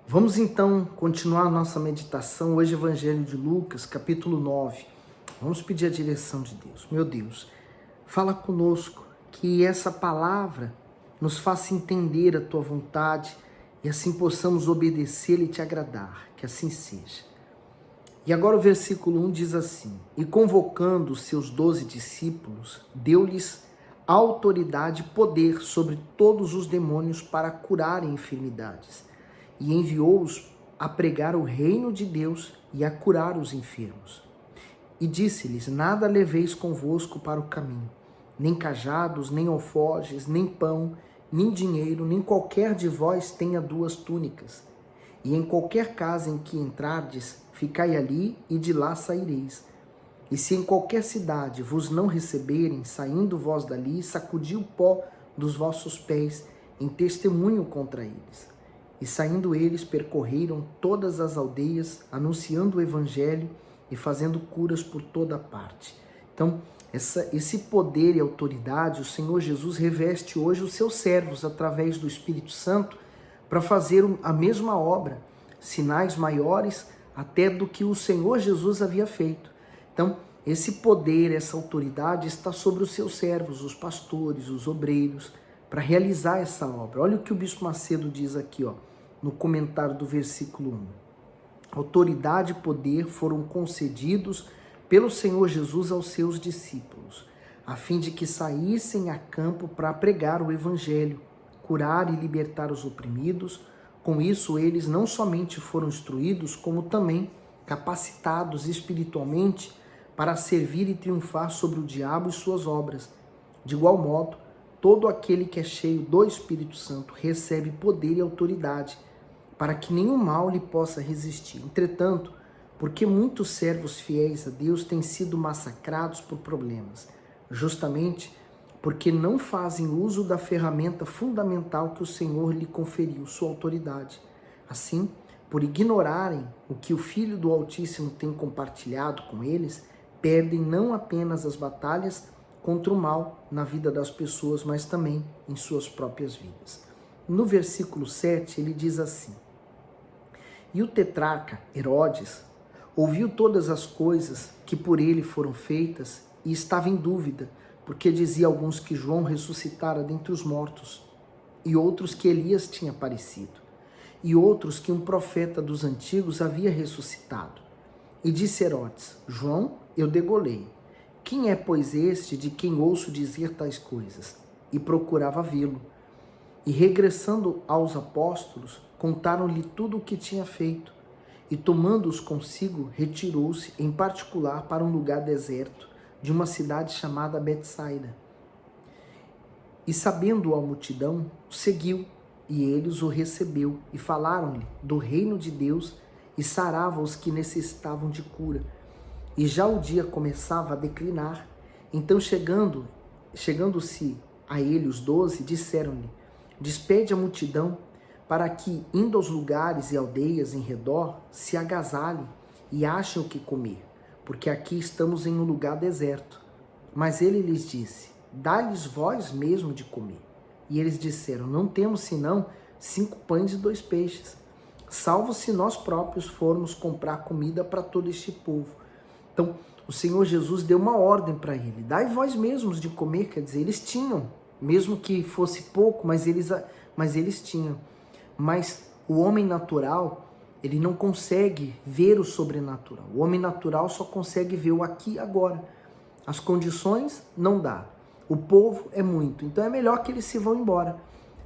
Vamos então continuar a nossa meditação, hoje Evangelho de Lucas, capítulo 9. Vamos pedir a direção de Deus. Meu Deus, fala conosco, que essa palavra nos faça entender a Tua vontade e assim possamos obedecê-la e Te agradar, que assim seja. E agora o versículo 1 diz assim: E convocando os seus 12 discípulos, deu-lhes autoridade e poder sobre todos os demônios para curarem enfermidades. E enviou-os a pregar o reino de Deus e a curar os enfermos. E disse-lhes: Nada leveis convosco para o caminho, nem cajados, nem alforjes, nem pão, nem dinheiro, nem qualquer de vós tenha duas túnicas. E em qualquer casa em que entrardes, ficai ali e de lá saireis. E se em qualquer cidade vos não receberem, saindo vós dali, sacudi o pó dos vossos pés em testemunho contra eles. E saindo eles, percorreram todas as aldeias, anunciando o evangelho e fazendo curas por toda parte. Então, esse poder e autoridade, o Senhor Jesus reveste hoje os seus servos, através do Espírito Santo, para fazer a mesma obra, sinais maiores até do que o Senhor Jesus havia feito. Então, esse poder, essa autoridade está sobre os seus servos, os pastores, os obreiros, para realizar essa obra. Olha o que o Bispo Macedo diz aqui, no comentário do versículo 1. Autoridade e poder foram concedidos pelo Senhor Jesus aos seus discípulos, a fim de que saíssem a campo para pregar o evangelho, curar e libertar os oprimidos. Com isso, eles não somente foram instruídos, como também capacitados espiritualmente para servir e triunfar sobre o diabo e suas obras. De igual modo, todo aquele que é cheio do Espírito Santo recebe poder e autoridade, para que nenhum mal lhe possa resistir. Entretanto, porque muitos servos fiéis a Deus têm sido massacrados por problemas, justamente porque não fazem uso da ferramenta fundamental que o Senhor lhe conferiu, sua autoridade. Assim, por ignorarem o que o Filho do Altíssimo tem compartilhado com eles, perdem não apenas as batalhas contra o mal na vida das pessoas, mas também em suas próprias vidas. No versículo 7, ele diz assim: E o tetrarca Herodes ouviu todas as coisas que por ele foram feitas e estava em dúvida, porque dizia alguns que João ressuscitara dentre os mortos, e outros que Elias tinha aparecido, e outros que um profeta dos antigos havia ressuscitado. E disse Herodes: João eu degolei. Quem é, pois, este de quem ouço dizer tais coisas? E procurava vê-lo. E regressando aos apóstolos, contaram-lhe tudo o que tinha feito. E tomando-os consigo, retirou-se, em particular, para um lugar deserto, de uma cidade chamada Betsaida. E sabendo a multidão, o seguiu, e eles o recebeu, e falaram-lhe do reino de Deus, e sarava os que necessitavam de cura. E já o dia começava a declinar. Então, chegando-se a ele os 12, disseram-lhe: Despede a multidão, para que, indo aos lugares e aldeias em redor, se agasalhem e achem o que comer, porque aqui estamos em um lugar deserto. Mas ele lhes disse: Dá-lhes vós mesmo de comer. E eles disseram: Não temos senão 5 pães e 2 peixes, salvo se nós próprios formos comprar comida para todo este povo. Então, o Senhor Jesus deu uma ordem para ele: Dai vós mesmos de comer. Quer dizer, eles tinham, mesmo que fosse pouco, mas eles tinham. Mas o homem natural, ele não consegue ver o sobrenatural. O homem natural só consegue ver o aqui e agora. As condições não dá. O povo é muito, então é melhor que eles se vão embora.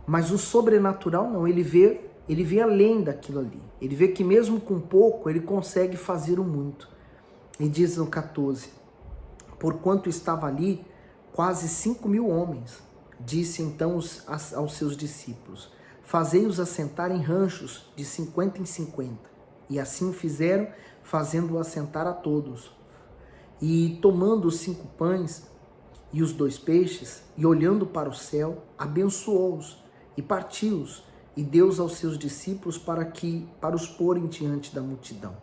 Mas o sobrenatural não, ele vê além daquilo ali. Ele vê que mesmo com pouco, ele consegue fazer o muito. E diz no 14: Porquanto estava ali quase 5.000 homens, disse então aos seus discípulos: Fazei-os assentar em ranchos de 50 em 50. E assim o fizeram, fazendo-o assentar a todos. E tomando os 5 pães e os 2 peixes, e olhando para o céu, abençoou-os e partiu-os, e deu-os aos seus discípulos para os porem diante da multidão.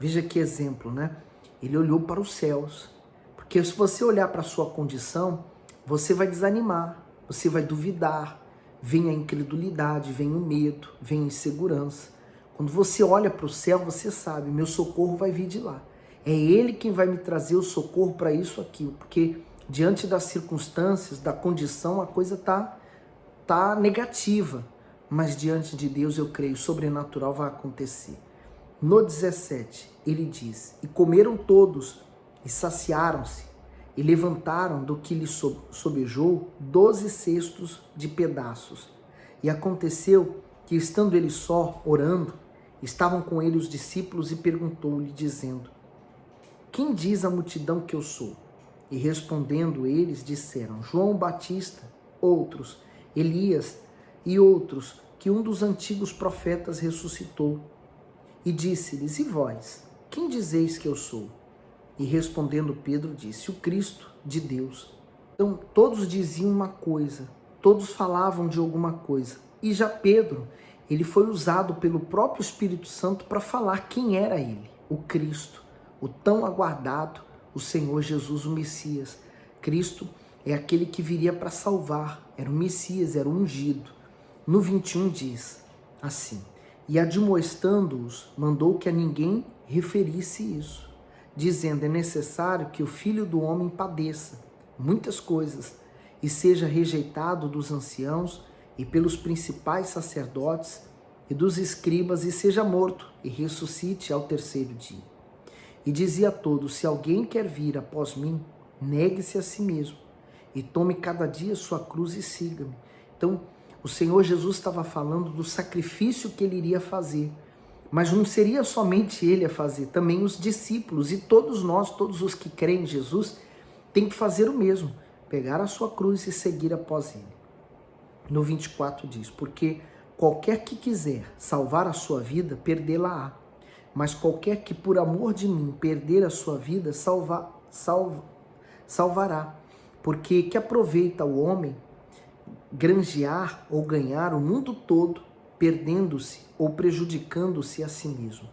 Veja que exemplo, né? Ele olhou para os céus, porque se você olhar para a sua condição, você vai desanimar, você vai duvidar, vem a incredulidade, vem o medo, vem a insegurança. Quando você olha para o céu, você sabe, meu socorro vai vir de lá. É Ele quem vai me trazer o socorro para isso aqui, porque diante das circunstâncias, da condição, a coisa tá negativa. Mas diante de Deus, eu creio, o sobrenatural vai acontecer. No 17, ele diz, e comeram todos, e saciaram-se, e levantaram do que lhes sobejou 12 cestos de pedaços. E aconteceu que, estando ele só, orando, estavam com ele os discípulos e perguntou-lhe, dizendo, quem diz a multidão que eu sou? E respondendo eles, disseram, João Batista, outros, Elias, e outros, que um dos antigos profetas ressuscitou. E disse-lhes, e vós, quem dizeis que eu sou? E respondendo Pedro disse, o Cristo de Deus. Então todos diziam uma coisa, todos falavam de alguma coisa. E já Pedro, ele foi usado pelo próprio Espírito Santo para falar quem era ele, o Cristo, o tão aguardado, o Senhor Jesus, o Messias. Cristo é aquele que viria para salvar, era o Messias, era o ungido. No 21 diz assim, e admoestando-os, mandou que a ninguém referisse isso, dizendo, é necessário que o Filho do Homem padeça muitas coisas e seja rejeitado dos anciãos e pelos principais sacerdotes e dos escribas e seja morto e ressuscite ao terceiro dia. E dizia a todos, se alguém quer vir após mim, negue-se a si mesmo e tome cada dia sua cruz e siga-me. Então, o Senhor Jesus estava falando do sacrifício que ele iria fazer. Mas não seria somente ele a fazer, também os discípulos e todos nós, todos os que creem em Jesus, tem que fazer o mesmo, pegar a sua cruz e seguir após ele. No 24 diz, porque qualquer que quiser salvar a sua vida, perdê-la-á. Mas qualquer que por amor de mim perder a sua vida, salvará. Porque que aproveita o homem granjear ou ganhar o mundo todo, perdendo-se ou prejudicando-se a si mesmo.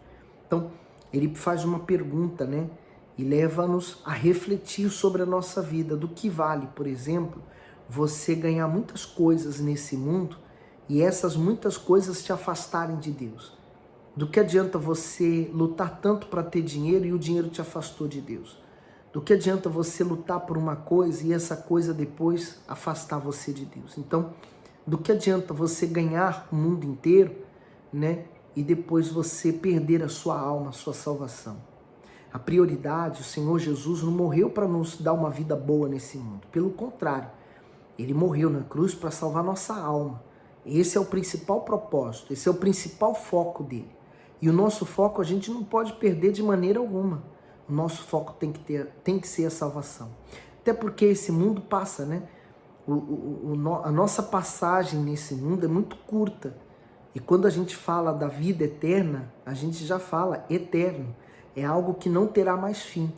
Então, ele faz uma pergunta, né? E leva-nos a refletir sobre a nossa vida. Do que vale, por exemplo, você ganhar muitas coisas nesse mundo e essas muitas coisas te afastarem de Deus? Do que adianta você lutar tanto para ter dinheiro e o dinheiro te afastou de Deus? Do que adianta você lutar por uma coisa e essa coisa depois afastar você de Deus? Então, do que adianta você ganhar o mundo inteiro, né? E depois você perder a sua alma, a sua salvação? A prioridade, o Senhor Jesus não morreu para nos dar uma vida boa nesse mundo. Pelo contrário, ele morreu na cruz para salvar nossa alma. Esse é o principal propósito, esse é o principal foco dele. E o nosso foco a gente não pode perder de maneira alguma. O nosso foco tem que ser a salvação. Até porque esse mundo passa, né? A nossa passagem nesse mundo é muito curta. E quando a gente fala da vida eterna, a gente já fala eterno. É algo que não terá mais fim.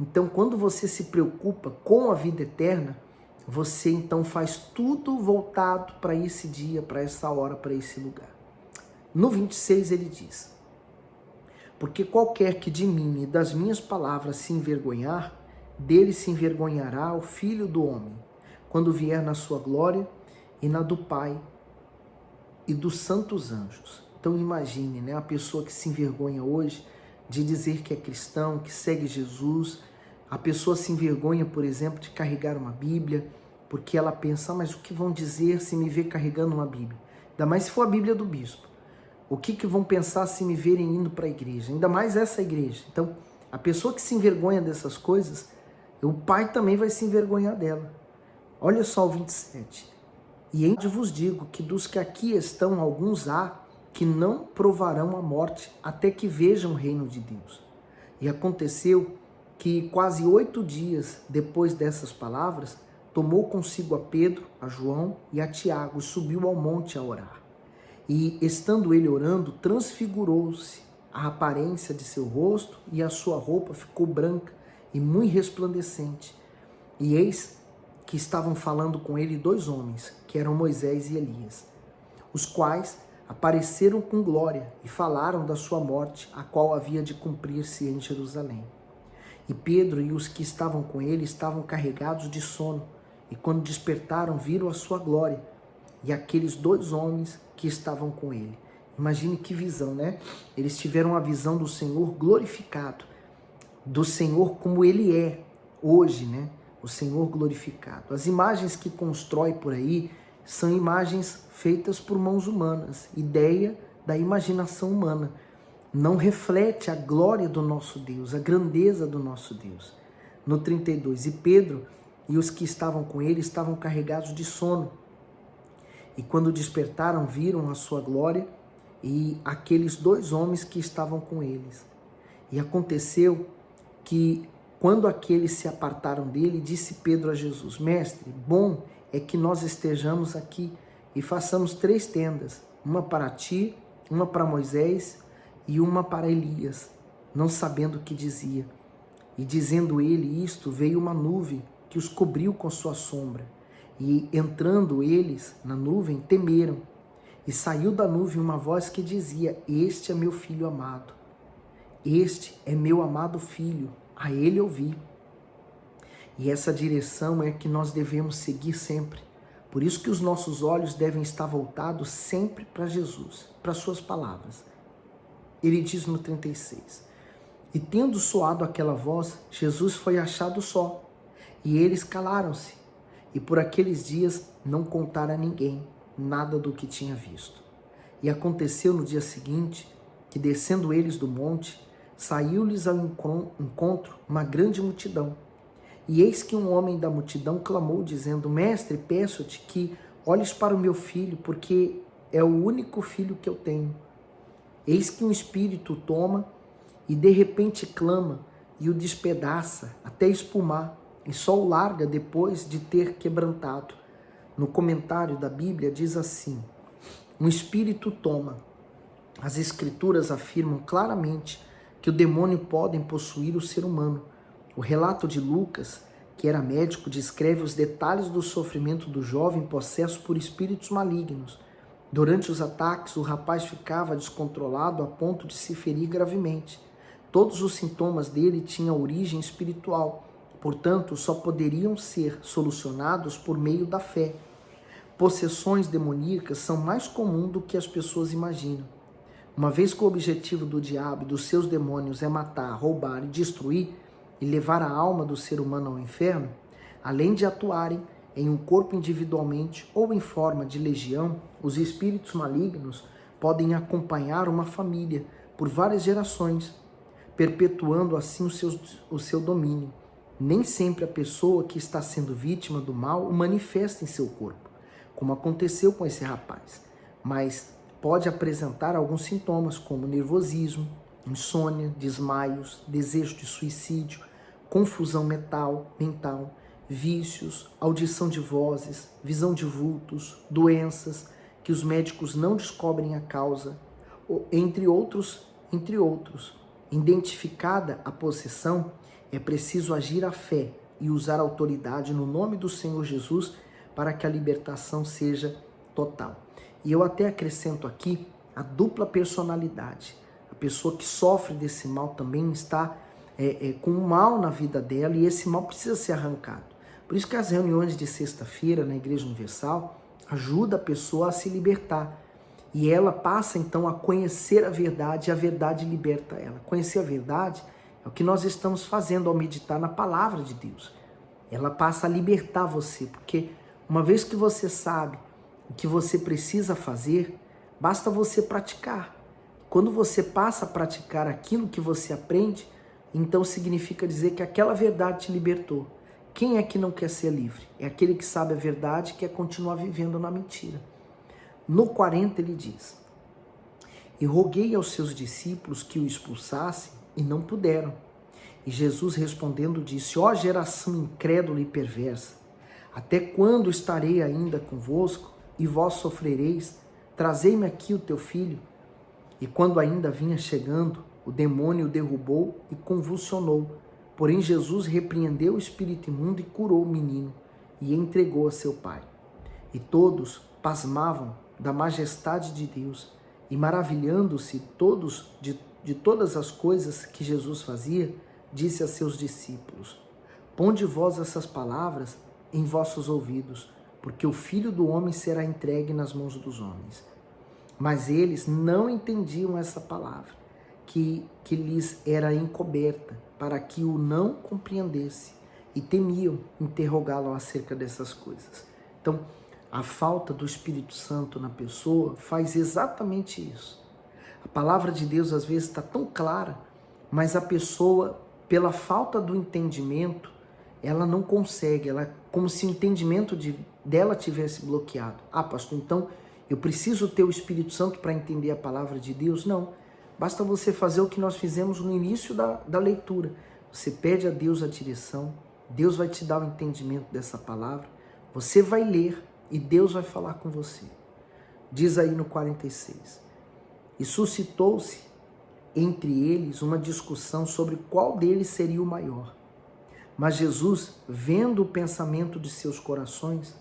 Então, quando você se preocupa com a vida eterna, você então faz tudo voltado para esse dia, para essa hora, para esse lugar. No 26 ele diz, porque qualquer que de mim e das minhas palavras se envergonhar, dele se envergonhará o Filho do Homem, quando vier na sua glória e na do Pai e dos santos anjos. Então imagine, né, a pessoa que se envergonha hoje de dizer que é cristão, que segue Jesus. A pessoa se envergonha, por exemplo, de carregar uma Bíblia, porque ela pensa, mas o que vão dizer se me ver carregando uma Bíblia? Ainda mais se for a Bíblia do bispo. O que vão pensar se me verem indo para a igreja? Ainda mais essa igreja. Então, a pessoa que se envergonha dessas coisas, o Pai também vai se envergonhar dela. Olha só o 27. E em vos digo que dos que aqui estão, alguns há que não provarão a morte até que vejam o reino de Deus. E aconteceu que quase 8 dias depois dessas palavras, tomou consigo a Pedro, a João e a Tiago e subiu ao monte a orar. E, estando ele orando, transfigurou-se a aparência de seu rosto e a sua roupa ficou branca e muito resplandecente. E eis que estavam falando com ele 2 homens, que eram Moisés e Elias, os quais apareceram com glória e falaram da sua morte, a qual havia de cumprir-se em Jerusalém. E Pedro e os que estavam com ele estavam carregados de sono, e quando despertaram, viram a sua glória, e aqueles 2 homens que estavam com ele. Imagine que visão, né? Eles tiveram a visão do Senhor glorificado, do Senhor como Ele é hoje, né? O Senhor glorificado. As imagens que constrói por aí são imagens feitas por mãos humanas, ideia da imaginação humana. Não reflete a glória do nosso Deus, a grandeza do nosso Deus. No 32, e Pedro e os que estavam com ele estavam carregados de sono. E quando despertaram, viram a sua glória e aqueles 2 homens que estavam com eles. E aconteceu que, quando aqueles se apartaram dele, disse Pedro a Jesus: Mestre, bom é que nós estejamos aqui e façamos 3 tendas, uma para ti, uma para Moisés e uma para Elias, não sabendo o que dizia. E dizendo ele isto, veio uma nuvem que os cobriu com sua sombra. E entrando eles na nuvem, temeram. E saiu da nuvem uma voz que dizia: Este é meu filho amado. Este é meu amado filho, a ele ouvi. E essa direção é que nós devemos seguir sempre. Por isso que os nossos olhos devem estar voltados sempre para Jesus, para suas palavras. Ele diz no 36, e tendo soado aquela voz, Jesus foi achado só, e eles calaram-se, e por aqueles dias não contaram a ninguém nada do que tinha visto. E aconteceu no dia seguinte, que descendo eles do monte, saiu-lhes ao encontro uma grande multidão. E eis que um homem da multidão clamou, dizendo: Mestre, peço-te que olhes para o meu filho, porque é o único filho que eu tenho. Eis que um espírito o toma e de repente clama e o despedaça até espumar, e só o larga depois de ter quebrantado. No comentário da Bíblia diz assim: um espírito toma. As escrituras afirmam claramente que o demônio pode possuir o ser humano. O relato de Lucas, que era médico, descreve os detalhes do sofrimento do jovem possesso por espíritos malignos. Durante os ataques, o rapaz ficava descontrolado a ponto de se ferir gravemente. Todos os sintomas dele tinham origem espiritual, portanto, só poderiam ser solucionados por meio da fé. Possessões demoníacas são mais comuns do que as pessoas imaginam. Uma vez que o objetivo do diabo e dos seus demônios é matar, roubar e destruir e levar a alma do ser humano ao inferno, além de atuarem em um corpo individualmente ou em forma de legião, os espíritos malignos podem acompanhar uma família por várias gerações, perpetuando assim o seu domínio. Nem sempre a pessoa que está sendo vítima do mal o manifesta em seu corpo, como aconteceu com esse rapaz, mas pode apresentar alguns sintomas como nervosismo, insônia, desmaios, desejo de suicídio, confusão mental, vícios, audição de vozes, visão de vultos, doenças que os médicos não descobrem a causa, entre outros. Identificada a possessão, é preciso agir à fé e usar a autoridade no nome do Senhor Jesus para que a libertação seja total. E eu até acrescento aqui a dupla personalidade. A pessoa que sofre desse mal também está com um mal na vida dela e esse mal precisa ser arrancado. Por isso que as reuniões de sexta-feira na Igreja Universal ajudam a pessoa a se libertar. E ela passa então a conhecer a verdade e a verdade liberta ela. Conhecer a verdade é o que nós estamos fazendo ao meditar na palavra de Deus. Ela passa a libertar você, porque uma vez que você sabe o que você precisa fazer, basta você praticar. Quando você passa a praticar aquilo que você aprende, então significa dizer que aquela verdade te libertou. Quem é que não quer ser livre? É aquele que sabe a verdade e quer continuar vivendo na mentira. No 40 ele diz: e roguei aos seus discípulos que o expulsassem e não puderam. E Jesus respondendo disse: ó geração incrédula e perversa, até quando estarei ainda convosco e vós sofrereis? Trazei-me aqui o teu filho. E quando ainda vinha chegando, o demônio o derrubou e convulsionou. Porém Jesus repreendeu o espírito imundo e curou o menino e entregou a seu pai. E todos pasmavam da majestade de Deus e maravilhando-se todos de todas as coisas que Jesus fazia, disse a seus discípulos: ponde vós essas palavras em vossos ouvidos, porque o Filho do Homem será entregue nas mãos dos homens. Mas eles não entendiam essa palavra, que lhes era encoberta, para que o não compreendesse, e temiam interrogá-lo acerca dessas coisas. Então, a falta do Espírito Santo na pessoa faz exatamente isso. A palavra de Deus às vezes está tão clara, mas a pessoa, pela falta do entendimento, ela não consegue, como se o entendimento dela tivesse bloqueado. Ah, pastor, então eu preciso ter o Espírito Santo para entender a palavra de Deus? Não. Basta você fazer o que nós fizemos no início da leitura. Você pede a Deus a direção, Deus vai te dar o entendimento dessa palavra, você vai ler e Deus vai falar com você. Diz aí no 46. E suscitou-se entre eles uma discussão sobre qual deles seria o maior. Mas Jesus, vendo o pensamento de seus corações,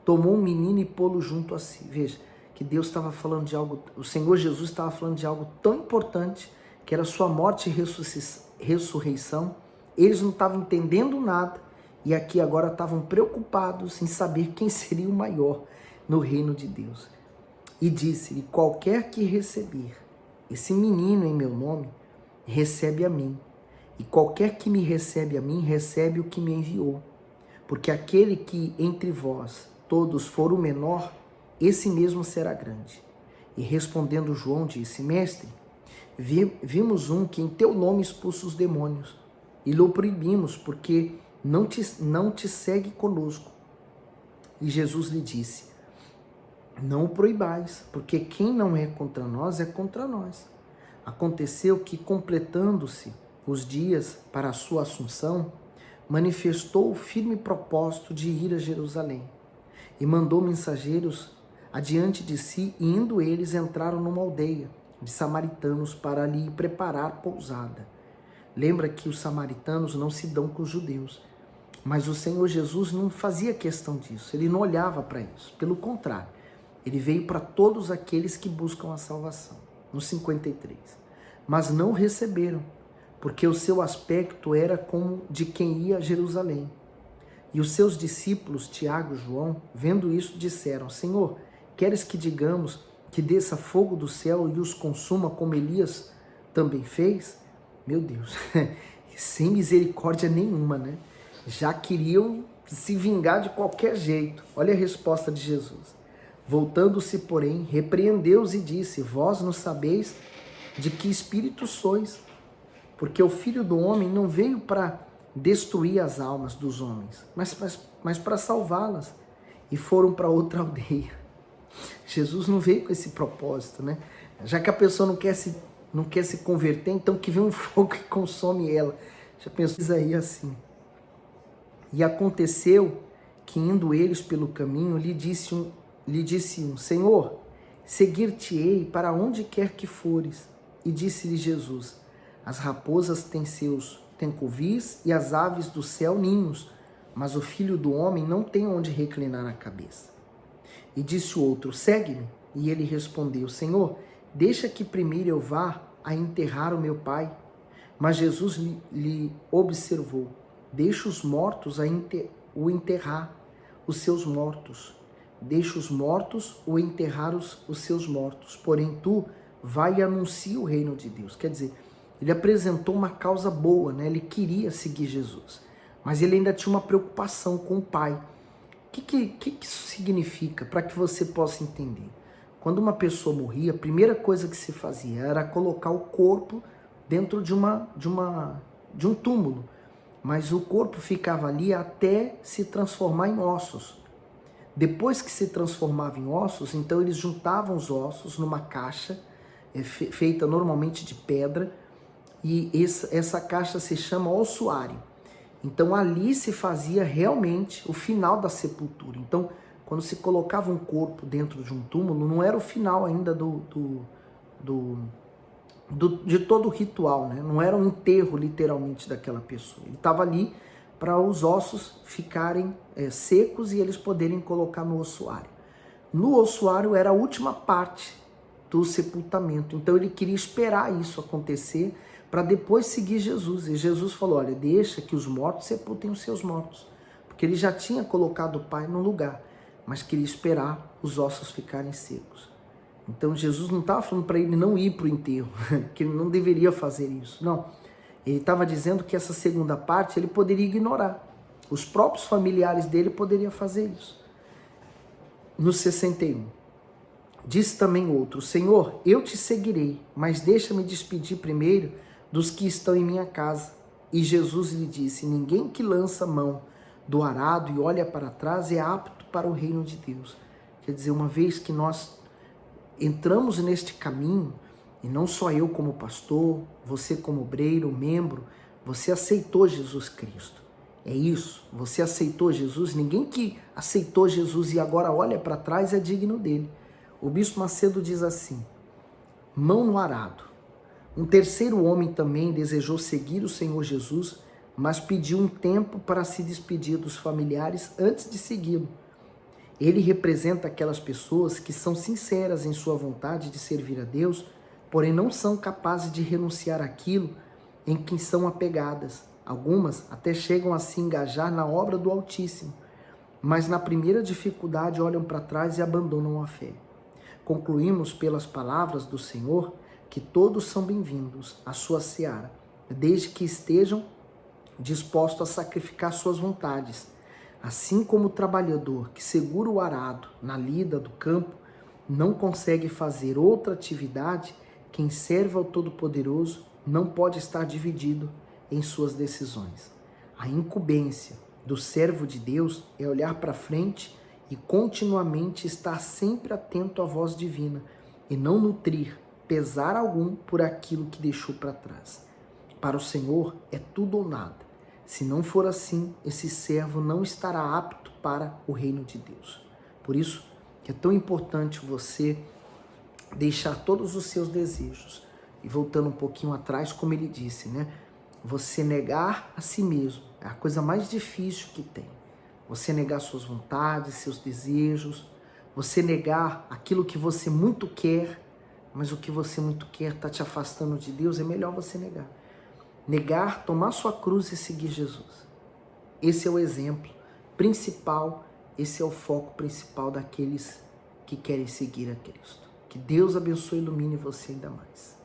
tomou um menino e pô-lo junto a si. Veja, que Deus estava falando de algo, o Senhor Jesus estava falando de algo tão importante, que era sua morte e ressurreição. Eles não estavam entendendo nada, e aqui agora estavam preocupados em saber quem seria o maior no reino de Deus. E disse-lhe: qualquer que receber esse menino em meu nome, recebe a mim. E qualquer que me recebe a mim, recebe o que me enviou. Porque aquele que entre vós todos for o menor, esse mesmo será grande. E respondendo João disse: mestre, vimos um que em teu nome expulsa os demônios, e lhe proibimos, porque não te segue conosco. E Jesus lhe disse: não o proibais, porque quem não é contra nós é contra nós. Aconteceu que, completando-se os dias para a sua assunção, manifestou o firme propósito de ir a Jerusalém, e mandou mensageiros adiante de si, e indo eles entraram numa aldeia de samaritanos para lhe preparar pousada. Lembra que os samaritanos não se dão com os judeus, mas o Senhor Jesus não fazia questão disso, ele não olhava para isso, pelo contrário, ele veio para todos aqueles que buscam a salvação. No 53, mas não o receberam, porque o seu aspecto era como de quem ia a Jerusalém. E os seus discípulos, Tiago e João, vendo isso, disseram: Senhor, queres que digamos que desça fogo do céu e os consuma como Elias também fez? Meu Deus, sem misericórdia nenhuma, né? Já queriam se vingar de qualquer jeito. Olha a resposta de Jesus. Voltando-se, porém, repreendeu-os e disse: vós não sabeis de que espírito sois, porque o Filho do Homem não veio para destruir as almas dos homens, mas para salvá-las. E foram para outra aldeia. Jesus não veio com esse propósito, né? Já que a pessoa não quer se converter, então que vem um fogo que consome ela. Já pensou aí assim? E aconteceu que, indo eles pelo caminho, lhe disse um: Senhor, seguir-te-ei para onde quer que fores. E disse-lhe Jesus: as raposas têm covis e as aves do céu ninhos, mas o Filho do Homem não tem onde reclinar a cabeça. E disse o outro: segue-me. E ele respondeu: Senhor, deixa que primeiro eu vá a enterrar o meu pai. Mas Jesus lhe observou: deixa os mortos o enterrar os seus mortos. Deixa os mortos o enterrar os seus mortos. Porém tu vai e anuncia o reino de Deus. Quer dizer, ele apresentou uma causa boa, né? Ele queria seguir Jesus, mas ele ainda tinha uma preocupação com o Pai. O que isso significa? Para que você possa entender. Quando uma pessoa morria, a primeira coisa que se fazia era colocar o corpo dentro de um túmulo, mas o corpo ficava ali até se transformar em ossos. Depois que se transformava em ossos, então eles juntavam os ossos numa caixa, feita normalmente de pedra, e essa caixa se chama ossuário. Então ali se fazia realmente o final da sepultura. Então, quando se colocava um corpo dentro de um túmulo, não era o final ainda de todo o ritual, né? Não era um enterro literalmente daquela pessoa. Ele estava ali para os ossos ficarem secos e eles poderem colocar no ossuário. No ossuário era a última parte do sepultamento. Então ele queria esperar isso acontecer para depois seguir Jesus. E Jesus falou: olha, deixa que os mortos sepultem os seus mortos. Porque ele já tinha colocado o Pai no lugar, mas queria esperar os ossos ficarem secos. Então Jesus não estava falando para ele não ir para o enterro, que ele não deveria fazer isso. Não, ele estava dizendo que essa segunda parte ele poderia ignorar. Os próprios familiares dele poderiam fazer isso. No 61, disse também outro: Senhor, eu te seguirei, mas deixa-me despedir primeiro dos que estão em minha casa. E Jesus lhe disse: ninguém que lança a mão do arado e olha para trás é apto para o reino de Deus. Quer dizer, uma vez que nós entramos neste caminho, e não só eu como pastor, você como obreiro, membro, você aceitou Jesus Cristo. É isso, você aceitou Jesus. Ninguém que aceitou Jesus e agora olha para trás é digno dele. O bispo Macedo diz assim: mão no arado. Um terceiro homem também desejou seguir o Senhor Jesus, mas pediu um tempo para se despedir dos familiares antes de segui-lo. Ele representa aquelas pessoas que são sinceras em sua vontade de servir a Deus, porém não são capazes de renunciar àquilo em que são apegadas. Algumas até chegam a se engajar na obra do Altíssimo, mas na primeira dificuldade olham para trás e abandonam a fé. Concluímos pelas palavras do Senhor que todos são bem-vindos à sua seara, desde que estejam dispostos a sacrificar suas vontades. Assim como o trabalhador que segura o arado na lida do campo não consegue fazer outra atividade, quem serve ao Todo-Poderoso não pode estar dividido em suas decisões. A incumbência do servo de Deus é olhar para frente e continuamente estar sempre atento à voz divina e não nutrir pesar algum por aquilo que deixou para trás. Para o Senhor é tudo ou nada. Se não for assim, esse servo não estará apto para o reino de Deus. Por isso que é tão importante você deixar todos os seus desejos. E voltando um pouquinho atrás, como ele disse, né? Você negar a si mesmo é a coisa mais difícil que tem. Você negar suas vontades, seus desejos, você negar aquilo que você muito quer, mas o que você muito quer está te afastando de Deus, é melhor você negar. Negar, tomar sua cruz e seguir Jesus. Esse é o exemplo principal, esse é o foco principal daqueles que querem seguir a Cristo. Que Deus abençoe e ilumine você ainda mais.